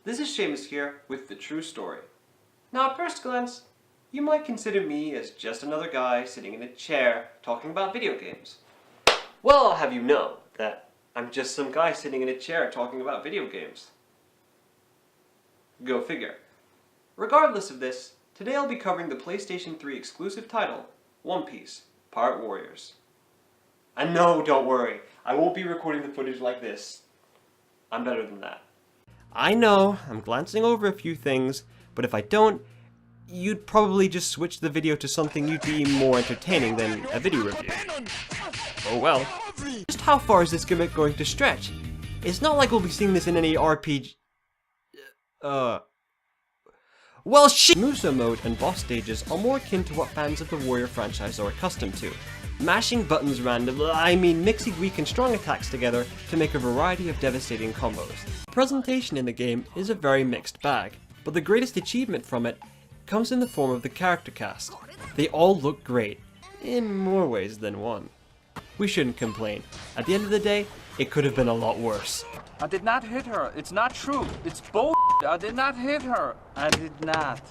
This is Seamus here with the True Story. Now at first glance, you might consider me as just another guy sitting in a chair talking about video games. Well, I'll have you know that I'm just some guy sitting in a chair talking about video games. Go figure. Regardless of this, today I'll be covering the PlayStation 3 exclusive title, One Piece, Pirate Warriors. And no, don't worry, I won't be recording the footage like this. I'm better than that. I know, I'm glancing over a few things, but if I don't, you'd probably just switch the video to something you'd deem more entertaining than a video review. Oh well. Just how far is this gimmick going to stretch? It's not like we'll be seeing this in any RPG... Well, Muso mode and boss stages are more akin to what fans of the Warrior franchise are accustomed to. Mashing buttons mixing weak and strong attacks together to make a variety of devastating combos. The presentation in the game is a very mixed bag, but the greatest achievement from it comes in the form of the character cast. They all look great, in more ways than one. We shouldn't complain. At the end of the day, it could have been a lot worse. I did not hit her. It's not true. It's bull. I did not hit her. I did not.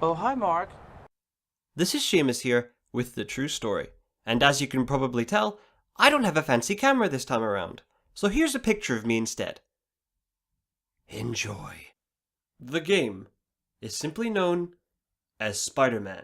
Oh, hi, Mark. This is Seamus here with the True Story. And as you can probably tell, I don't have a fancy camera this time around. So here's a picture of me instead. Enjoy. The game is simply known as Spider-Man.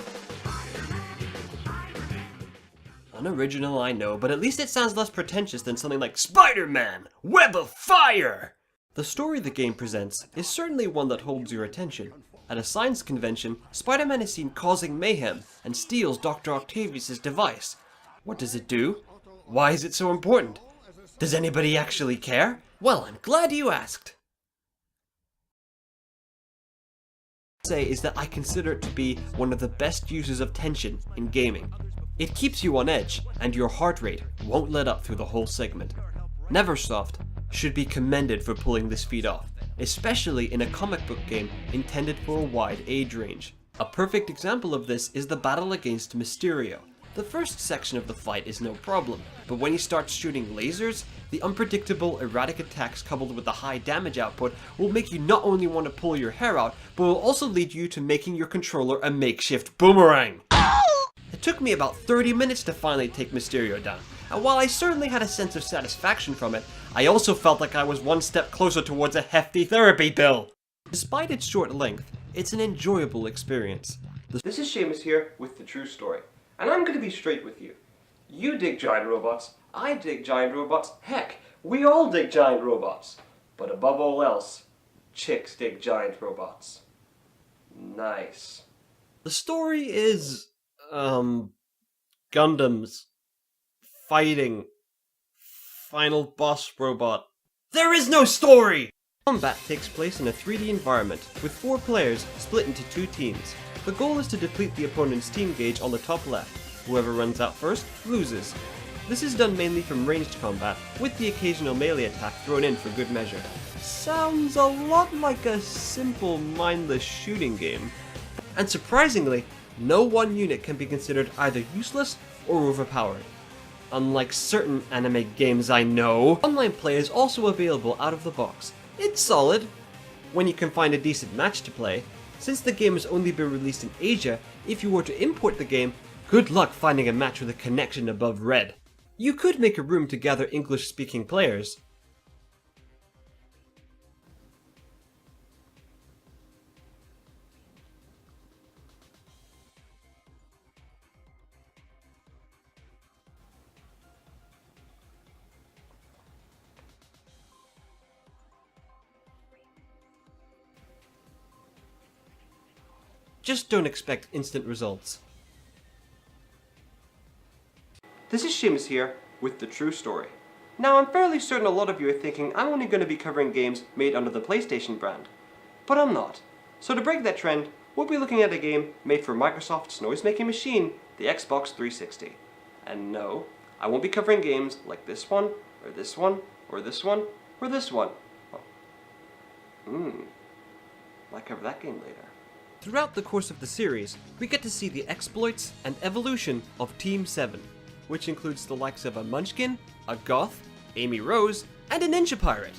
Unoriginal, I know, but at least it sounds less pretentious than something like Spider-Man! Web of Fire! The story the game presents is certainly one that holds your attention. At a science convention, Spider-Man is seen causing mayhem and steals Dr. Octavius' device. What does it do? Why is it so important? Does anybody actually care? Well, I'm glad you asked. Say is that I consider it to be one of the best uses of tension in gaming. It keeps you on edge, and your heart rate won't let up through the whole segment. Neversoft should be commended for pulling this feat off, especially in a comic book game intended for a wide age range. A perfect example of this is the battle against Mysterio. The first section of the fight is no problem, but when he starts shooting lasers, the unpredictable, erratic attacks coupled with the high damage output will make you not only want to pull your hair out, but will also lead you to making your controller a makeshift boomerang. It took me about 30 minutes to finally take Mysterio down, and while I certainly had a sense of satisfaction from it, I also felt like I was one step closer towards a hefty therapy bill. Despite its short length, it's an enjoyable experience. This is Seamus here with the True Story, and I'm going to be straight with you. You dig giant robots, I dig giant robots, heck, we all dig giant robots. But above all else, chicks dig giant robots. Nice. The story is, Gundams fighting final boss robot. There is no story! Combat takes place in a 3D environment, with 4 players split into 2 teams. The goal is to deplete the opponent's team gauge on the top left. Whoever runs out first loses. This is done mainly from ranged combat, with the occasional melee attack thrown in for good measure. Sounds a lot like a simple, mindless shooting game. And surprisingly, no one unit can be considered either useless or overpowered. Unlike certain anime games I know, online play is also available out of the box. It's solid, when you can find a decent match to play. Since the game has only been released in Asia, if you were to import the game, good luck finding a match with a connection above red. You could make a room to gather English-speaking players. Just don't expect instant results. This is Seamus here with the True Story. Now I'm fairly certain a lot of you are thinking I'm only going to be covering games made under the PlayStation brand. But I'm not. So to break that trend, we'll be looking at a game made for Microsoft's noise-making machine, the Xbox 360. And no, I won't be covering games like this one, or this one, or this one, or this one. Might cover that game later. Throughout the course of the series, we get to see the exploits and evolution of Team 7, which includes the likes of a Munchkin, a Goth, Amy Rose, and a Ninja Pirate.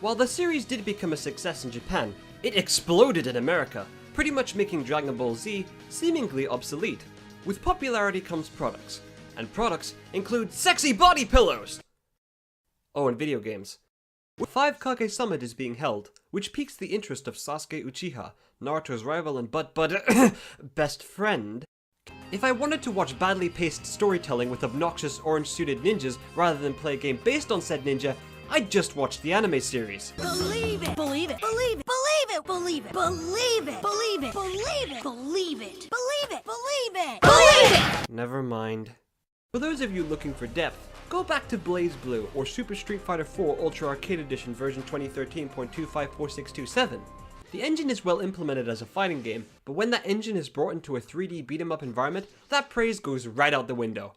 While the series did become a success in Japan, it exploded in America, pretty much making Dragon Ball Z seemingly obsolete. With popularity comes products, and products include sexy body pillows! Oh, and video games. 5 Kage Summit is being held, which piques the interest of Sasuke Uchiha, Naruto's rival and best friend. If I wanted to watch badly paced storytelling with obnoxious orange-suited ninjas rather than play a game based on said ninja, I'd just watch the anime series. Believe it! Believe it! Believe it! Believe it! Believe it! Believe it! Believe it! Believe it! Believe it! Believe it! Believe it! Believe it! Never mind. For those of you looking for depth, go back to Blaze Blue or Super Street Fighter 4 Ultra Arcade Edition version 2013.254627. The engine is well implemented as a fighting game, but when that engine is brought into a 3D beat-em-up environment, that praise goes right out the window.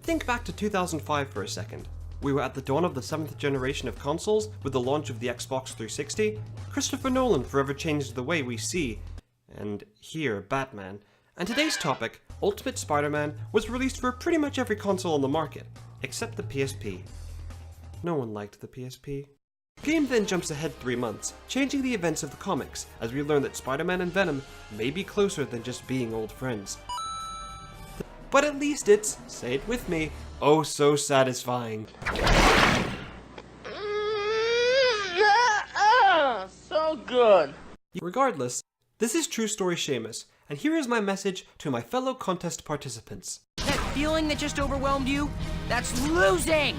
Think back to 2005 for a second. We were at the dawn of the 7th generation of consoles with the launch of the Xbox 360. Christopher Nolan forever changed the way we see and hear Batman. And today's topic, Ultimate Spider-Man, was released for pretty much every console on the market, except the PSP. No one liked the PSP. The game then jumps ahead 3 months, changing the events of the comics, as we learn that Spider-Man and Venom may be closer than just being old friends. But at least it's, say it with me, oh so satisfying. So good. Regardless, this is TrueStorySeamus, and here is my message to my fellow contest participants. That feeling that just overwhelmed you? That's losing!